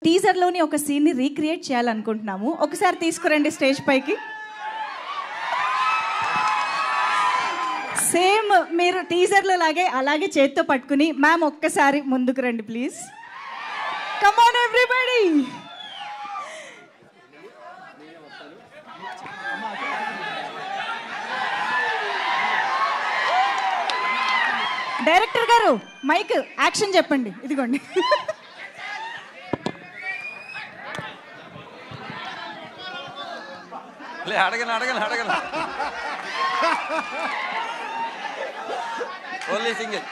టీజర్లోని ఒక సీన్ని రీక్రియేట్ చేయాలనుకుంటున్నాము. ఒకసారి తీసుకురండి స్టేజ్ పైకి. సేమ్ మీరు టీజర్లో అలాగే చేత్తో పట్టుకుని మ్యామ్ ఒక్కసారి ముందుకు రండి please. Come on everybody. Director గారు మైక్ యాక్షన్ చెప్పండి. ఇదిగోండి. అడగను only single.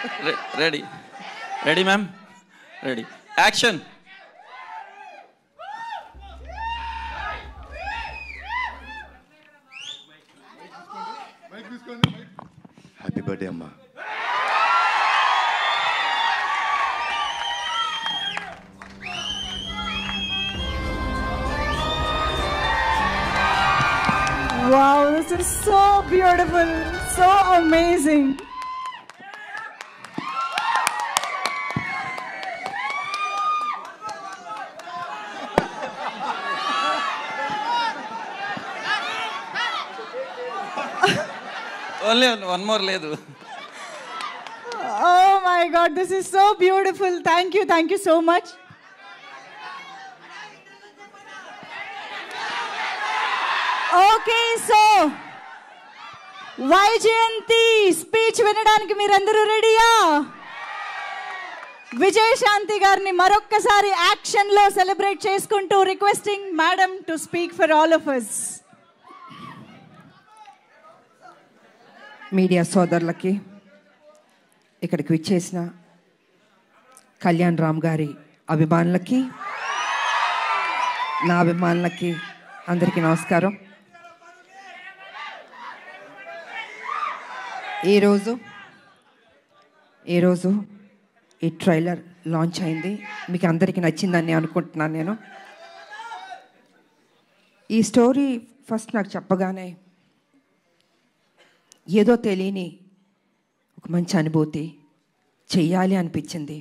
Ready ma'am, ready, action. Happy birthday అమ్మా. Wow, this is so beautiful, so amazing. Only one more లేదు. Oh my God, this is so beautiful. Thank you so much. Okay, so Vyjayanthi speech వినడానికి మీరందరూ రెడీయా? విజయశాంతి గారిని మరొక్కసారి action లో celebrate చేసుకుంటూ requesting madam to speak for all of us. Media సోదరులకి, ఇక్కడికి విచ్చేసిన కళ్యాణ్ రామ్ గారి అభిమానులకి, నా అభిమానులకి అందరికీ నమస్కారం. ఈరోజు ఈ ట్రైలర్ లాంచ్ అయింది. మీకు అందరికీ నచ్చిందని అనుకుంటున్నాను. నేను ఈ స్టోరీ ఫస్ట్ నాకు చెప్పగానే ఏదో తెలియని ఒక మంచి అనుభూతి, చెయ్యాలి అనిపించింది.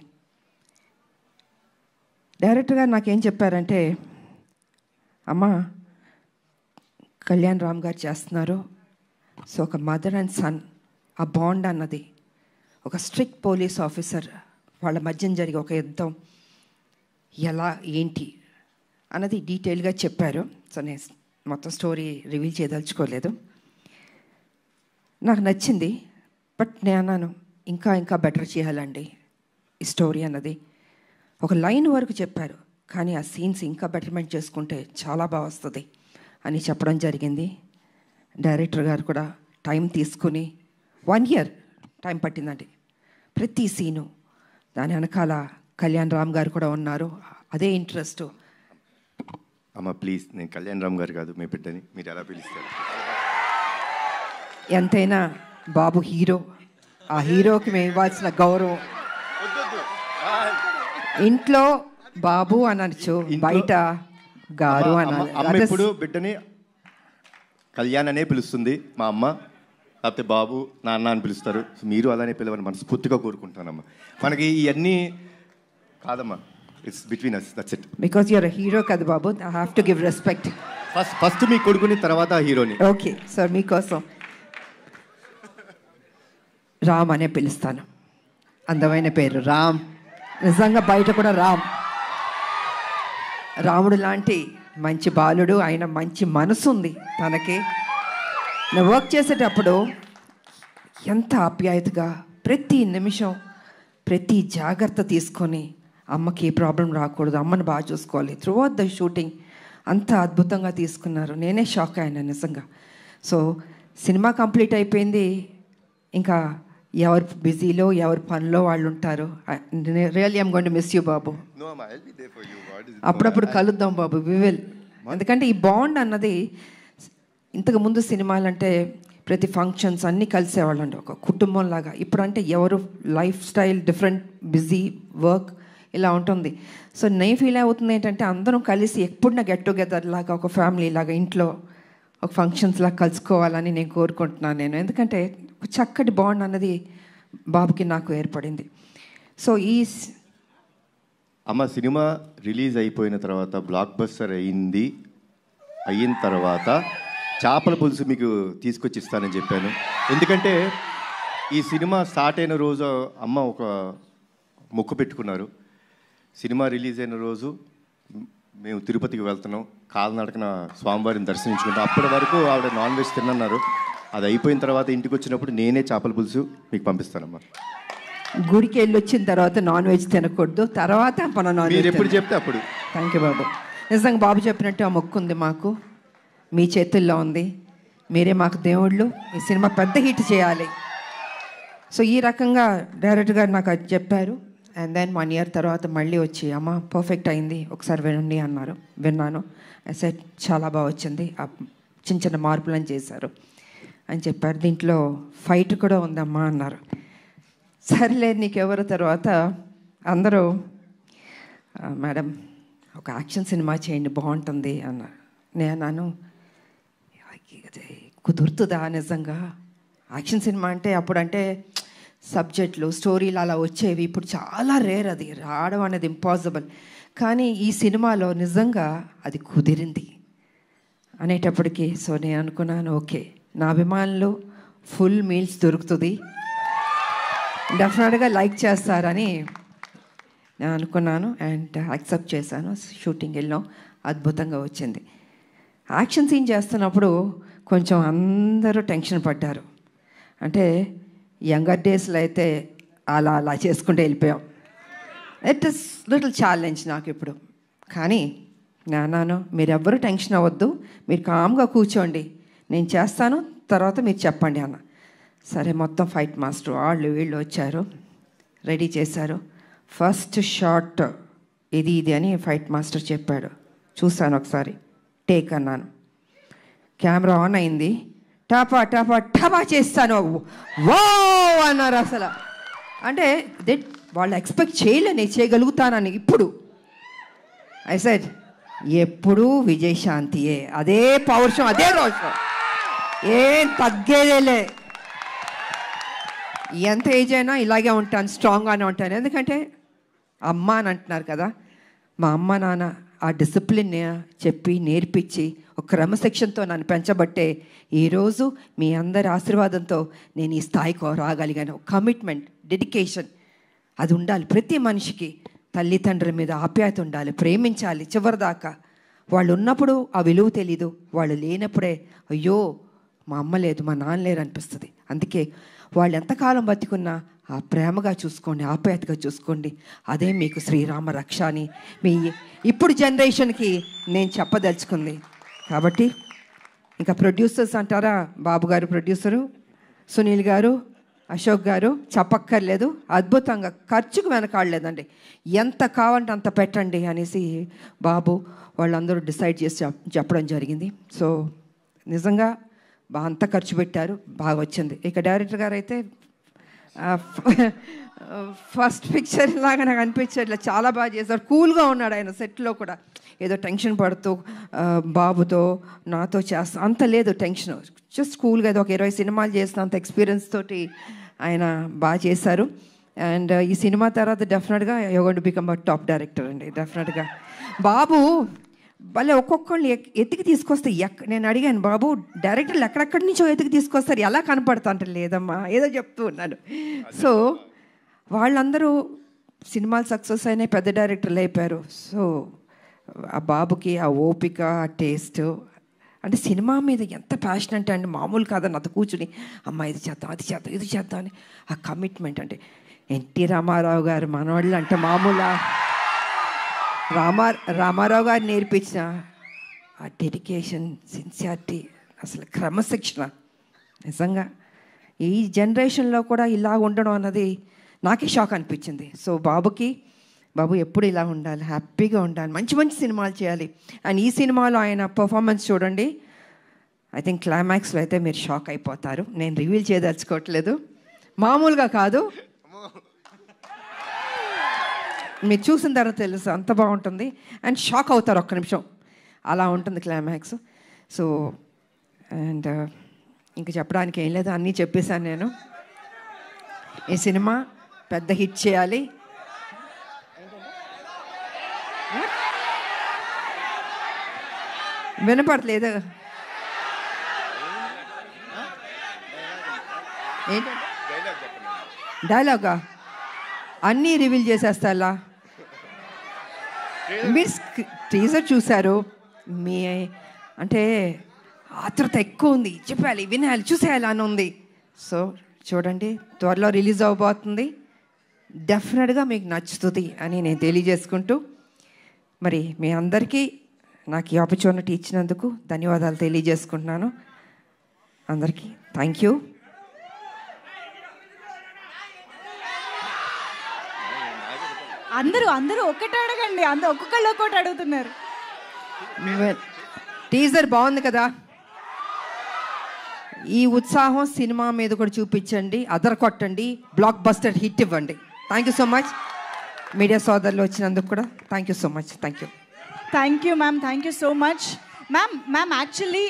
డైరెక్టర్ గారు నాకేం చెప్పారంటే, అమ్మ కళ్యాణ్ రామ్ గారు చేస్తున్నారు, సో ఒక మదర్ అండ్ సన్ ఆ బాండ్ అన్నది, ఒక స్ట్రిక్ట్ పోలీస్ ఆఫీసర్ వాళ్ళ మధ్యన జరిగే ఒక యుద్ధం ఎలా ఏంటి అన్నది డీటెయిల్గా చెప్పారు. సో నేను మొత్తం స్టోరీ రివీల్ చేయదలుచుకోలేదు. నాకు నచ్చింది. బట్ నేను అన్నాను ఇంకా బెటర్ చేయాలండి ఈ స్టోరీ అన్నది. ఒక లైన్ వరకు చెప్పారు, కానీ ఆ సీన్స్ ఇంకా బెటర్మెంట్ చేసుకుంటే చాలా బాగా వస్తుంది అని చెప్పడం జరిగింది. డైరెక్టర్ గారు కూడా టైం తీసుకుని 1 year టైం పట్టిందండి ప్రతి సీను. దాని వెనకాల కళ్యాణ్ రామ్ గారు కూడా ఉన్నారు. అదే ఇంట్రెస్ట్. అమ్మ ప్లీజ్, నేను కళ్యాణ్ రామ్ గారు కాదు, మీ బిడ్డని. మీరు ఎలా పిలుస్తారు? ఎంతైనా బాబు హీరో, ఆ హీరోకి మేము ఇవ్వాల్సిన గౌరవం. ఇంట్లో బాబు అనొచ్చు, బయట గారు అనాలి. అమ్మ ఇప్పుడు బిడ్డని కళ్యాణ్ అనే పిలుస్తుంది మా అమ్మ, లేకపోతే బాబు నాన్న అని పిలుస్తారు. మీరు అలానే పిలవని మనస్ఫూర్తిగా కోరుకుంటానమ్మా. మనకి ఇవన్నీ కాదమ్మా, it's between us, that's it. Because you're hero కదా బాబు, I have to give respect. First మీ కొడుకుని, తర్వాత హీరోని. ఓకే సార్, మీకోసం రామ్ అనే పిలుస్తాను. అందమైన పేరు రామ్. నిజంగా బయట కూడా రాముడు లాంటి మంచి బాలుడు. ఆయన మంచి మనసు ఉంది తనకి. నేను వర్క్ చేసేటప్పుడు ఎంత ఆప్యాయతగా ప్రతి నిమిషం ప్రతి జాగ్రత్త తీసుకొని, అమ్మకి ఏ ప్రాబ్లం రాకూడదు, అమ్మని బాగా చూసుకోవాలి. త్రూ అవుట్ ద షూటింగ్ అంత అద్భుతంగా తీసుకున్నారు. నేనే షాక్ అయ్యాను నిజంగా. సో సినిమా కంప్లీట్ అయిపోయింది. ఇంకా ఎవరు బిజీలో ఎవరి పనిలో వాళ్ళు ఉంటారు. Really I'm going to miss you బాబు. అప్పుడప్పుడు కలుద్దాం బాబు, వి విల్. ఎందుకంటే ఈ బాండ్ అన్నది, ఇంతకు ముందు సినిమాలంటే ప్రతి ఫంక్షన్స్ అన్నీ కలిసేవాళ్ళండి ఒక కుటుంబం లాగా. ఇప్పుడంటే ఎవరు life style different, busy work ఇలా ఉంటుంది. సో నేను ఫీల్ అవుతుంది ఏంటంటే, అందరం కలిసి ఎప్పుడైనా గెట్ టుగెదర్ లాగా, ఒక ఫ్యామిలీ లాగా ఇంట్లో ఒక ఫంక్షన్స్ లాగా కలుసుకోవాలని నేను కోరుకుంటున్నాను నేను. ఎందుకంటే ఒక చక్కటి బాండ్ అన్నది బాబుకి నాకు ఏర్పడింది. సో అమ్మ సినిమా రిలీజ్ అయిపోయిన తర్వాత బ్లాక్ బస్టర్ అయిన తర్వాత చేపల పులుసు మీకు తీసుకొచ్చి ఇస్తానని చెప్పాను. ఎందుకంటే ఈ సినిమా స్టార్ట్ అయిన రోజు అమ్మ ఒక మొక్కు పెట్టుకున్నారు. సినిమా రిలీజ్ అయిన రోజు మేము తిరుపతికి వెళ్తున్నాం, కాలినడకన స్వామివారిని దర్శించుకుంటాం. అప్పటి వరకు ఆవిడ నాన్ వెజ్ తిన్నారు. అది అయిపోయిన తర్వాత ఇంటికి వచ్చినప్పుడు నేనే చేపల పులుసు మీకు పంపిస్తానమ్మా. గుడికి వెళ్ళి వచ్చిన తర్వాత నాన్ వెజ్ తినకూడదు, తర్వాత మన నాన్ వెజ్ ఎప్పుడు చెప్తే అప్పుడు. థ్యాంక్ యూ బాబు. నిజంగా బాబు చెప్పినట్టు ఆ మొక్కు ఉంది మాకు, మీ చేతుల్లో ఉంది. మీరే మాకు దేవుళ్ళు. ఈ సినిమా పెద్ద హిట్ చేయాలి. సో ఈ రకంగా డైరెక్టర్ గారు నాకు అది చెప్పారు. అండ్ దెన్ 1 year తర్వాత మళ్ళీ వచ్చి అమ్మ పర్ఫెక్ట్ అయింది, ఒకసారి వినండి అన్నారు. విన్నాను. సెట్ చాలా బాగా వచ్చింది, చిన్న చిన్న మార్పులను చేశారు అని చెప్పారు. దీంట్లో ఫైట్ కూడా ఉందమ్మా అన్నారు. సరేలే నీకెవరు. తర్వాత అందరూ మేడం ఒక యాక్షన్ సినిమా చేయండి బాగుంటుంది అన్నారు. నేను కుదురుతుందా నిజంగా? యాక్షన్ సినిమా అంటే అప్పుడంటే సబ్జెక్టులు స్టోరీలు అలా వచ్చేవి, ఇప్పుడు చాలా రేర్, అది రావడం అనేది ఇంపాసిబుల్. కానీ ఈ సినిమాలో నిజంగా అది కుదిరింది అనేటప్పటికీ సో నేను అనుకున్నాను ఓకే, నా అభిమానులు ఫుల్ మీల్స్ దొరుకుతుంది, డెఫినెట్గా లైక్ చేస్తారని నేను అనుకున్నాను. అండ్ యాక్సెప్ట్ చేశాను. షూటింగ్ వెళ్ళాం, అద్భుతంగా వచ్చింది. యాక్షన్ సీన్ చేస్తున్నప్పుడు కొంచెం అందరూ టెన్షన్ పడ్డారు. అంటే యంగర్ డేస్లో అయితే అలా చేసుకుంటూ వెళ్ళిపోయాం. ఇట్ ఇస్ లిటిల్ ఛాలెంజ్ నాకు ఇప్పుడు. కానీ నాన్న మీరెవ్వరూ టెన్షన్ అవ్వద్దు, మీరు కామ్గా కూర్చోండి, నేను చేస్తాను, తర్వాత మీరు చెప్పండి అన్న. సరే మొత్తం ఫైట్ మాస్టర్ వాళ్ళు వీళ్ళు వచ్చారు, రెడీ చేశారు. ఫస్ట్ షాట్ ఇది అని ఫైట్ మాస్టర్ చెప్పాడు. చూశాను ఒకసారి, టేక్ అన్నాను. కెమెరా ఆన్ అయింది. టపా టపా టపా చేస్తాను, వో అన్నారు. అసలు అంటే వాళ్ళు ఎక్స్పెక్ట్ చేయలే నేను చేయగలుగుతానని. ఇప్పుడు ఐ సెడ్ ఎప్పుడూ విజయశాంతియే, అదే పౌరుషం, అదే రోషం, ఏం తగ్గేదేలే. ఎంత ఏజ్ అయినా ఇలాగే ఉంటాను, స్ట్రాంగ్గానే ఉంటాను. ఎందుకంటే అమ్మ అని అంటున్నారు కదా, మా అమ్మ నాన్న ఆ డిసిప్లిన్ చెప్పి నేర్పించి ఒక క్రమశిక్షణతో నన్ను పెంచబట్టే ఈరోజు మీ అందరి ఆశీర్వాదంతో నేను ఈ స్థాయికి రాగలిగాను. కమిట్మెంట్, డెడికేషన్ అది ఉండాలి ప్రతి మనిషికి. తల్లిదండ్రుల మీద ఆప్యాయత ఉండాలి, ప్రేమించాలి చివరిదాకా. వాళ్ళు ఉన్నప్పుడు ఆ విలువ తెలీదు, వాళ్ళు లేనప్పుడే అయ్యో మా అమ్మ లేదు, మా నాన్న లేరు అనిపిస్తుంది. అందుకే వాళ్ళు ఎంతకాలం బతికున్నా ఆ ప్రేమగా చూసుకోండి, ఆప్యాయతగా చూసుకోండి. అదే మీకు శ్రీరామ రక్ష అని మీ ఇప్పుడు జనరేషన్కి నేను చెప్పదలుచుకుంది. కాబట్టి ఇంకా ప్రొడ్యూసర్స్ అంటారా, బాబు గారు ప్రొడ్యూసరు, సునీల్ గారు, అశోక్ గారు చెప్పక్కర్లేదు. అద్భుతంగా ఖర్చుకు వెనకాడలేదండి. ఎంత కావాలంటే అంత పెట్టండి అనేసి బాబు వాళ్ళందరూ డిసైడ్ చేసి చెప్పడం జరిగింది. సో నిజంగా అంత ఖర్చు పెట్టారు, బాగా వచ్చింది. ఇక డైరెక్టర్ గారు అయితే ఫస్ట్ పిక్చర్ లాగా నాకు అనిపించట్లేదు, చాలా బాగా చేశారు. కూల్గా ఉన్నాడు ఆయన సెట్లో కూడా. ఏదో టెన్షన్ పడుతూ బాబుతో నాతో చేస్తా అంత లేదు టెన్షన్, జస్ట్ కూల్గా. ఏదో ఒక 20 సినిమాలు చేసిన అంత ఎక్స్పీరియన్స్ తోటి ఆయన బాగా చేశారు. అండ్ ఈ సినిమా తర్వాత డెఫినెట్గా you going to become a top director అండి. డెఫినెట్గా బాబు భలే ఒక్కొక్కళ్ళు ఎత్తికి తీసుకొస్తే నేను అడిగాను, బాబు డైరెక్టర్లు ఎక్కడెక్కడి నుంచో ఎత్తికి తీసుకొస్తారు, ఎలా కనపడతా అంటే లేదమ్మా ఏదో చెప్తూ ఉన్నాను. సో వాళ్ళందరూ సినిమాలు సక్సెస్ అయినాయి, పెద్ద డైరెక్టర్లు అయిపోయారు. సో ఆ బాబుకి ఆ ఓపిక, ఆ టేస్ట్, అంటే సినిమా మీద ఎంత ప్యాషన్ అంటే అండి మామూలు కాదని నాతో కూర్చుని అమ్మ ఇది చేద్దాం, అది చేద్దాం, ఇది చేద్దాం అని ఆ కమిట్మెంట్. అంటే ఎన్టీ రామారావు గారు మనవాళ్ళు అంటే మామూలు రామారావు గారు నేర్పించిన ఆ డెడికేషన్, సిన్సియారిటీ, అసలు క్రమశిక్షణ నిజంగా ఈ జనరేషన్లో కూడా ఇలా ఉండడం అన్నది నాకే షాక్ అనిపించింది. సో బాబు ఎప్పుడు ఇలా ఉండాలి, హ్యాపీగా ఉండాలి, మంచి మంచి సినిమాలు చేయాలి. అండ్ ఈ సినిమాలో ఆయన పర్ఫార్మెన్స్ చూడండి, ఐ థింక్ క్లైమాక్స్లో అయితే మీరు షాక్ అయిపోతారు. నేను రివీల్ చేయదలుచుకోవట్లేదు, మామూలుగా కాదు, మీరు చూసిన తర్వాత తెలుసు అంత బాగుంటుంది. అండ్ షాక్ అవుతారు ఒక్క నిమిషం, అలా ఉంటుంది క్లైమాక్స్. సో అండ్ ఇంకా చెప్పడానికి ఏం లేదు, అన్నీ చెప్పేశాను నేను. ఈ సినిమా పెద్ద హిట్ చేయాలి. వినపడలేదు. ఏంటంటే డైలాగా అన్నీ రివీల్ చేసేస్తా అలా. మీరు టీజర్ చూశారు, మీ అంటే ఆతృత ఎక్కువ ఉంది, చెప్పాలి, వినాలి, చూసేయాలి అని ఉంది. సో చూడండి, త్వరలో రిలీజ్ అవ్వబోతుంది. డెఫినెట్గా మీకు నచ్చుతుంది అని నేను తెలియజేసుకుంటూ, మరి మీ అందరికీ నాకు ఈ ఆపర్చునిటీ ఇచ్చినందుకు ధన్యవాదాలు తెలియజేసుకుంటున్నాను. అందరికీ థ్యాంక్ యూ. అందరూ ఒక్కటి అడగండి, ఒక్కొక్కళ్ళు ఒక్కొక్కటి అడుగుతున్నారు. టీజర్ బాగుంది కదా, ఈ ఉత్సాహం సినిమా మీద కూడా చూపించండి, అదర కొట్టండి, బ్లాక్ బస్టర్ హిట్ ఇవ్వండి. Thank you so much. Media సోదరులు వచ్చినందుకు కూడా thank you so much. Thank you ma'am, thank you so much. Ma'am actually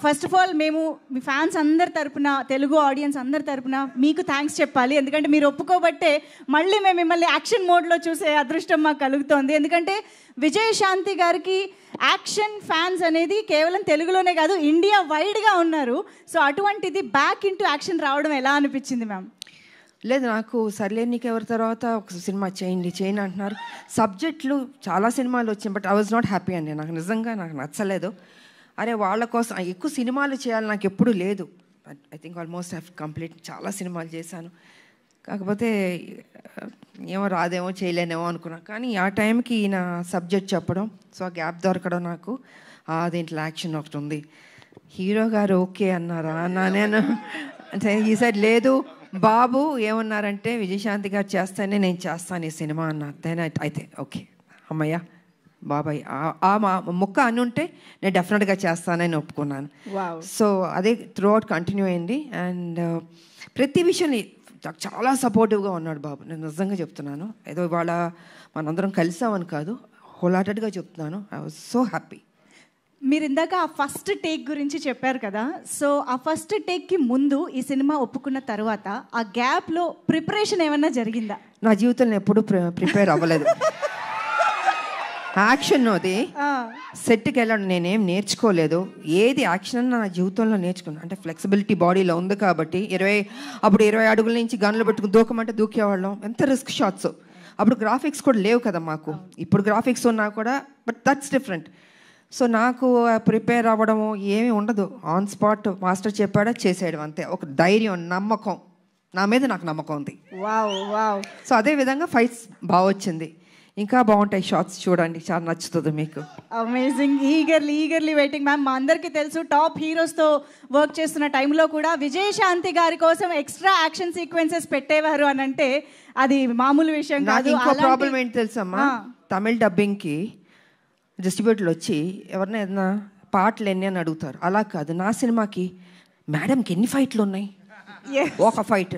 first of all మేము మీ ఫ్యాన్స్ అందరి తరపున, తెలుగు ఆడియన్స్ అందరి తరపున మీకు థ్యాంక్స్ చెప్పాలి. ఎందుకంటే మీరు ఒప్పుకోబట్టే మళ్ళీ మేము మిమ్మల్ని యాక్షన్ మోడ్లో చూసే అదృష్టం మాకు కలుగుతోంది. ఎందుకంటే విజయశాంతి గారికి యాక్షన్ ఫ్యాన్స్ అనేది కేవలం తెలుగులోనే కాదు, ఇండియా వైడ్గా ఉన్నారు. సో అటువంటిది బ్యాక్ ఇంటూ యాక్షన్ రావడం ఎలా అనిపించింది మ్యామ్? లేదు, నాకు సర్లే నీకు ఎవరి తర్వాత ఒక సినిమా చేయండి అంటున్నారు. సబ్జెక్టులు చాలా సినిమాలు వచ్చాయి, but I was not happy అండి. నాకు నిజంగా నచ్చలేదు. అరే వాళ్ళ కోసం ఎక్కువ సినిమాలు చేయాలి నాకు ఎప్పుడూ లేదు. I think almost have complete చాలా సినిమాలు చేశాను. కాకపోతే ఏమో రాదేమో చేయలేనేమో అనుకున్నాను. కానీ ఆ టైంకి ఈయన సబ్జెక్ట్ చెప్పడం, సో ఆ గ్యాప్ దొరకడం నాకు, దీంట్లో యాక్షన్ ఒకటి ఉంది. హీరో గారు ఓకే అన్నారా అన్నా నేను. అంటే ఈ సైడ్ లేదు, బాబు ఏమన్నారంటే విజయశాంతి గారు చేస్తానే నేను చేస్తాను ఈ సినిమా అన్నారు. దెన్ అయితే ఓకే అమ్మయ్య బాబాయ్ ఆ ముక్క అని ఉంటే నేను డెఫినెట్గా చేస్తానని ఒప్పుకున్నాను. సో అదే త్రూ అవుట్ కంటిన్యూ అయింది. అండ్ ప్రతి విషయాన్ని చాలా సపోర్టివ్గా ఉన్నాడు బాబు. నేను నిజంగా చెప్తున్నాను, ఏదో ఇవాళ మనందరం కలిసామని కాదు, హోల్ హార్టెడ్గా చెప్తున్నాను. I was so happy. మీరు ఇందాక ఆ ఫస్ట్ టేక్ గురించి చెప్పారు కదా, సో ఆ ఫస్ట్ టేక్కి ముందు ఈ సినిమా ఒప్పుకున్న తర్వాత ఆ గ్యాప్లో ప్రిపరేషన్ ఏమన్నా జరిగిందా? నా జీవితంలో ఎప్పుడూ ప్రిపేర్ అవ్వలేదు. యాక్షన్ అది సెట్కి వెళ్ళడం నేనేం నేర్చుకోలేదు. ఏది యాక్షన్ నా జీవితంలో నేర్చుకున్నాను అంటే ఫ్లెక్సిబిలిటీ బాడీలో ఉంది కాబట్టి. 20 అడుగుల నుంచి గన్లు పెట్టుకుని దూకమంటే దూకేవాళ్ళం. ఎంత రిస్క్ షాట్స్. అప్పుడు గ్రాఫిక్స్ కూడా లేవు కదా మాకు. ఇప్పుడు గ్రాఫిక్స్ ఉన్నా కూడా, బట్ దట్స్ డిఫరెంట్. సో నాకు ప్రిపేర్ అవ్వడము ఏమీ ఉండదు. ఆన్ స్పాట్ మాస్టర్ చెప్పాడా చేసేయడం అంతే. ఒక ధైర్యం, నమ్మకం, నా మీద నాకు నమ్మకం ఉంది. వావ్. సో అదేవిధంగా ఫైట్స్ బాగా వచ్చింది. ఇంకా బాగుంటాయి షార్ట్స్, చూడండి, చాలా నచ్చుతుంది మీకు. అమేజింగ్. Eagerly waiting ma'am. మా అందరికీ తెలుసు టాప్ హీరోస్తో వర్క్ చేస్తున్న టైంలో కూడా విజయశాంతి గారి కోసం ఎక్స్ట్రా యాక్షన్ సీక్వెన్సెస్ పెట్టేవారు అని అంటే అది మామూలు విషయం కాదు. ఇంకో ప్రాబ్లం ఏంటి తెలుసమ్మా, తమిళ డబ్బింగ్కి డిస్ట్రిబ్యూటర్లు వచ్చి ఎవరినైనా ఏదైనా పాటలు ఎన్ని అని అడుగుతారు. అలా కాదు, నా సినిమాకి మేడంకి ఎన్ని ఫైట్లు ఉన్నాయి? ఒక ఫైట్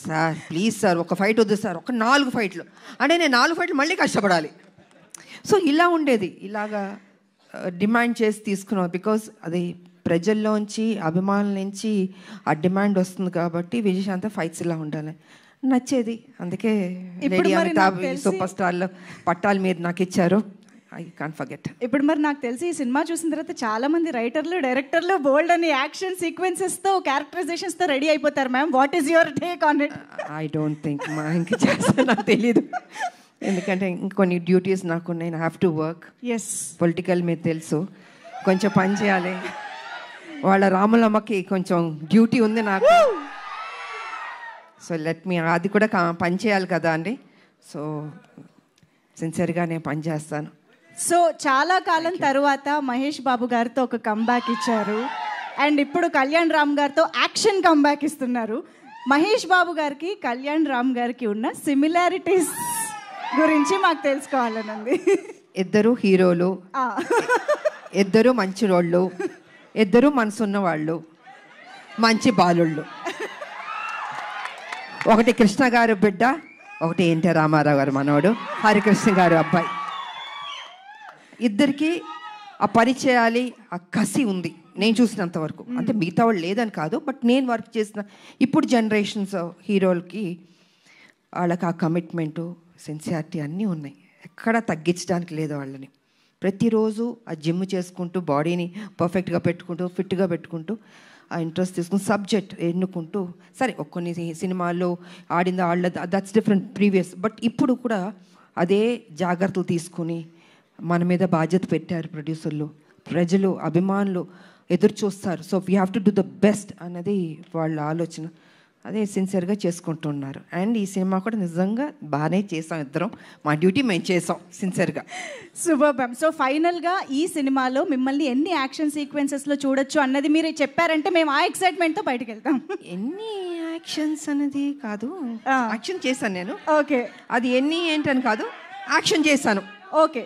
సార్, ప్లీజ్ సార్ ఒక ఫైట్ వద్దు సార్, ఒక 4 ఫైట్లు అంటే నేను 4 ఫైట్లు మళ్ళీ కష్టపడాలి. సో ఇలా ఉండేది. ఇలాగా డిమాండ్ చేసి తీసుకున్నాం. బికాజ్ అది ప్రజల్లోంచి, అభిమానుల నుంచి ఆ డిమాండ్ వస్తుంది కాబట్టి విజయశాంతి ఫైట్స్ ఇలా ఉండాలి నచ్చేది. అందుకే లేడీ అమితాబ్ సూపర్ స్టార్లో పట్టాలు మీరు నాకు ఇచ్చారు. I can't forget. ఇప్పుడు మరి నాకు తెలిసి ఈ సినిమా చూసిన తర్వాత చాలా మంది రైటర్లు, డైరెక్టర్లు బోల్డ్ అని యాక్షన్ సీక్వెన్సెస్తో, క్యారెక్టరైజేషన్స్తో రెడీ అయిపోతారు ma'am. What is your take on it? I don't think ఇంకా చేస్తా, నాకు తెలీదు. ఎందుకంటే ఇంకొన్ని డ్యూటీస్ నాకు ఉన్నాయి. I have to work. Yes, political మీద తెలుసు, కొంచెం పని చేయాలి. వాళ్ళ రాములమ్మకి కొంచెం డ్యూటీ ఉంది నాకు. సో లెట్ మీ, అది కూడా పని చేయాలి కదా అండి. సో సిన్సియర్గా నేను పని చేస్తాను. సో చాలా కాలం తర్వాత మహేష్ బాబు గారితో ఒక కంబ్యాక్ ఇచ్చారు. అండ్ ఇప్పుడు కళ్యాణ్ రామ్ గారితో యాక్షన్ కంబ్యాక్ ఇస్తున్నారు. మహేష్ బాబు గారికి కళ్యాణ్ రామ్ గారికి ఉన్న సిమిలారిటీస్ గురించి మాకు తెలుసుకోవాలనుంది. ఇద్దరు హీరోలు, ఇద్దరు మంచి రోళ్ళు, ఇద్దరు మనసున్న వాళ్ళు, మంచి బాలుళ్ళు. ఒకటి కృష్ణ గారు బిడ్డ, ఒకటి ఎన్టీ రామారావు గారు మనవడు, హరికృష్ణ గారు అబ్బాయి. ఇద్దరికి ఆ పరిచయాలి, ఆ కసి ఉంది నేను చూసినంత వరకు. అంటే మిగతా వాళ్ళు లేదని కాదు, బట్ నేను వర్క్ చేసిన ఇప్పుడు జనరేషన్స్ హీరోలకి వాళ్ళకి ఆ కమిట్మెంటు, సిన్సియారిటీ అన్నీ ఉన్నాయి. ఎక్కడ తగ్గించడానికి లేదు వాళ్ళని. ప్రతిరోజు ఆ జిమ్ చేసుకుంటూ బాడీని పర్ఫెక్ట్గా పెట్టుకుంటూ ఫిట్గా పెట్టుకుంటూ ఆ ఇంట్రెస్ట్ తీసుకుని సబ్జెక్ట్ ఎన్నుకుంటూ సరే కొన్ని సినిమాల్లో ఆడింది ఆడలేదు దట్స్ డిఫరెంట్ ప్రీవియస్ బట్ ఇప్పుడు కూడా అదే జాగ్రత్తలు తీసుకుని మన మీద బాధ్యత పెట్టారు ప్రొడ్యూసర్లు ప్రజలు అభిమానులు ఎదురు చూస్తారు so we have to do the best అన్నది వాళ్ళ ఆలోచన అదే సిన్సియర్గా చేసుకుంటున్నారు అండ్ ఈ సినిమా కూడా నిజంగా బాగానే చేసాం ఇద్దరం మా డ్యూటీ మేము చేసాం సిన్సియర్గా సూపర్ మ్యామ్ సో ఫైనల్గా ఈ సినిమాలో మిమ్మల్ని ఎన్ని యాక్షన్ సీక్వెన్సెస్లో చూడొచ్చు అన్నది మీరు చెప్పారంటే మేము ఆ ఎక్సైట్మెంట్తో బయటకు వెళ్తాం ఎన్ని యాక్షన్స్ అనేది కాదు యాక్షన్ చేశాను నేను ఓకే అది ఎన్ని ఏంటని కాదు యాక్షన్ చేశాను ఓకే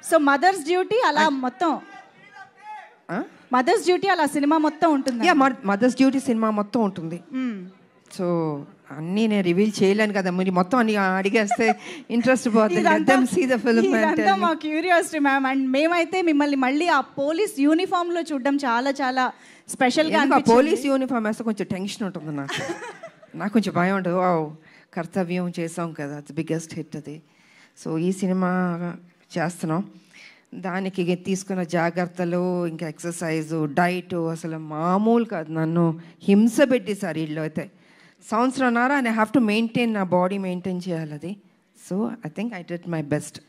సో మదర్స్ డ్యూటీ అలా మొత్తం మదర్స్ డ్యూటీ అలా సినిమా మొత్తం ఉంటుంది మదర్స్ డ్యూటీ సినిమా మొత్తం ఉంటుంది సో అన్నీ నేను రివీల్ చేయలేను కదా మీరు మొత్తం అన్ని అడిగేస్తే ఇంట్రెస్ట్ పోతుంది మా క్యూరియాసిటీ మ్యామ్ అండ్ మేమైతే మిమ్మల్ని మళ్ళీ ఆ పోలీస్ యూనిఫామ్లో చూడడం చాలా చాలా స్పెషల్గా పోలీస్ యూనిఫామ్ వేస్తే కొంచెం టెన్షన్ ఉంటుంది నాకు కొంచెం భయం ఉంటుంది ఓ కర్తవ్యం చేసాం కదా అది బిగ్గెస్ట్ హిట్ అది సో ఈ సినిమా చేస్తున్నాం దానికి తీసుకున్న జాగ్రత్తలు ఇంకా ఎక్సర్సైజు డైట్ అసలు మామూలు కాదు నన్ను హింస పెట్టేశారు వీళ్ళు అయితే సంవత్సరంన్నర ఐ హ్యావ్ టు మెయింటైన్ నా బాడీ మెయింటైన్ చేయాలి అది so I think I did my best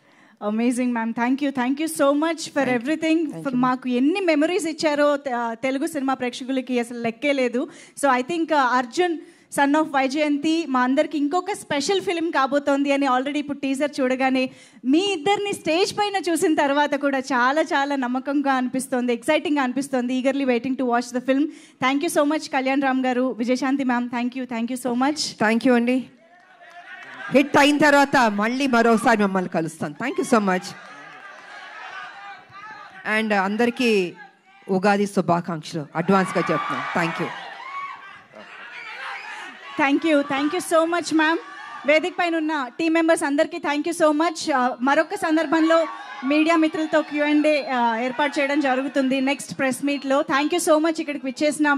amazing ma'am thank you so much for everything మాకు ఎన్ని మెమరీస్ ఇచ్చారో తెలుగు సినిమా ప్రేక్షకులకి అసలు లెక్కే లేదు so I think Arjun son of Vyjayanthi మా అందరికి ఇంకొక స్పెషల్ ఫిల్మ్ కాబోతోంది అని ఆల్రెడీ ఇప్పుడు టీజర్ చూడగానే మీ ఇద్దరిని స్టేజ్ పైన చూసిన తర్వాత కూడా చాలా చాలా నమ్మకంగా అనిపిస్తోంది ఎక్సైటింగ్గా అనిపిస్తోంది eagerly waiting to watch the film thank you so much Kalyan Ram garu Vijayashanti ma'am thank you so much thank you అండి హిట్ అయిన తర్వాత మళ్ళీ మరోసారి మిమ్మల్ని కలుస్తాను thank you so much and అందరికీ ఉగాది శుభాకాంక్షలు అడ్వాన్స్గా చెప్తున్నాను thank you so much ma'am వేదిక పైన ఉన్న టీం మెంబర్స్ అందరికీ థ్యాంక్ యూ సో మచ్ మరొక సందర్భంలో మీడియా మిత్రులతో Q&A ఏర్పాటు చేయడం జరుగుతుంది నెక్స్ట్ ప్రెస్ మీట్లో థ్యాంక్ యూ సో మచ్ ఇక్కడికి విచ్చేసిన